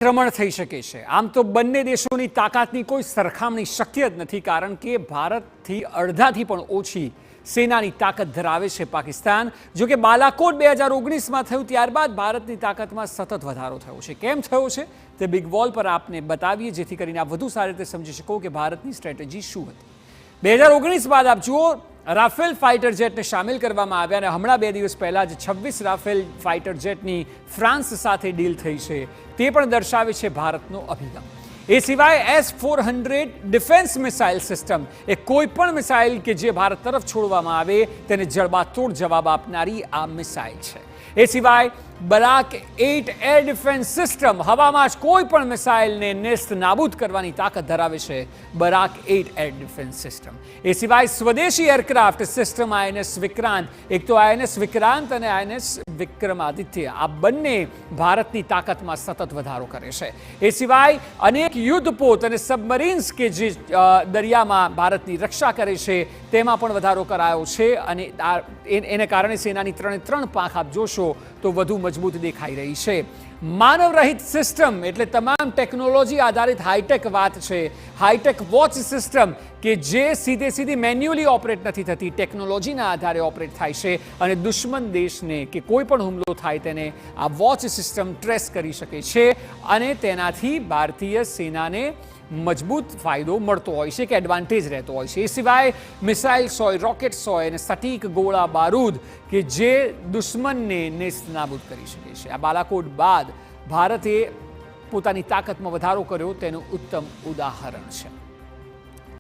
આક્રમણ થઈ શકે છે। આમ તો બંને દેશોની તાકાતની કોઈ સરખામણી શક્ય જ નથી, કારણ કે ભારતથી અડધાથી પણ ઓછી સેનાની તાકાત ધરાવે છે પાકિસ્તાન। જો કે બાલાકોટ 2019માં થયું ત્યારબાદ ભારતની તાકાતમાં સતત વધારો થયો છે। કેમ થયો છે તે બિગ વોલ પર આપને બતાવીએ, જેથી કરીને આપ વધુ સારી રીતે સમજી શકો કે ભારતની સ્ટ્રેટેજી શું હતી। 2019 બાદ આપ જુઓ, રાફેલ ફાઇટર જેટને સામેલ કરવામાં આવ્યા અને હમણાં 2 દિવસ પહેલા જ 26 રાફેલ ફાઇટર જેટની ફ્રાન્સ સાથે ડીલ થઈ છે, તે પણ દર્શાવે છે ભારતનો અભિગમ। એ સિવાય S-400 ડિફેન્સ મિસાઇલ સિસ્ટમ એ કોઈ પણ મિસાઇલ કે જે ભારત તરફ છોડવામાં આવે તેને જડબાતોડ જવાબ આપનારી આ મિસાઇલ છે। એ સિવાય બરાક 8 એર ડિફેન્સ સિસ્ટમ હવામાં જ કોઈ પણ મિસાઇલને નેસ્ત નાબૂદ કરવાની તાકાત ધરાવે છે બરાક 8 એર ડિફેન્સ સિસ્ટમ। એ સિવાય સ્વદેશી એરક્રાફ્ટ સિસ્ટમ INS વિક્રાંત, એક તો INS વિક્રાંત અને INS વિક્રમાદિત્ય, આ બંને ભારતની તાકાતમાં સતત વધારો કરે છે। એ સિવાય અનેક યુદ્ધપોત અને સબમરીન્સ કે જે દરિયામાં ભારતની રક્ષા કરે છે તેમાં પણ વધારો કરાયો છે અને એને કારણે સેનાની 3 પાંખ આપ જોશો તો વધુ મજબૂત દેખાઈ રહી છે। માનવ રહિત સિસ્ટમ એટલે તમામ ટેકનોલોજી આધારિત હાઈટેક વાત છે। હાઈટેક વોચ સિસ્ટમ કે જે સીધી મેન્યુઅલી ઓપરેટ નથી થતી, ટેકનોલોજીના આધારે ઓપરેટ થાય છે અને દુશ્મન દેશને કે કોઈ પણ હુમલો થાય તેને આ વોચ સિસ્ટમ ટ્રેસ કરી શકે છે અને તેનાથી ભારતીય સેનાને મજબૂત ફાયદો મળતો હોય છે કે એડવાન્ટેજ રહેતો હોય છે। એ સિવાય મિસાઇલ્સ હોય, રોકેટ્સ હોય અને સટીક ગોળા બારૂદ કે જે દુશ્મનને નેસ્તનાબૂદ કરી શકે છે। આ બાલાકોટ બાદ ભારતે પોતાની તાકાતમાં વધારો કર્યો તેનું ઉત્તમ ઉદાહરણ છે।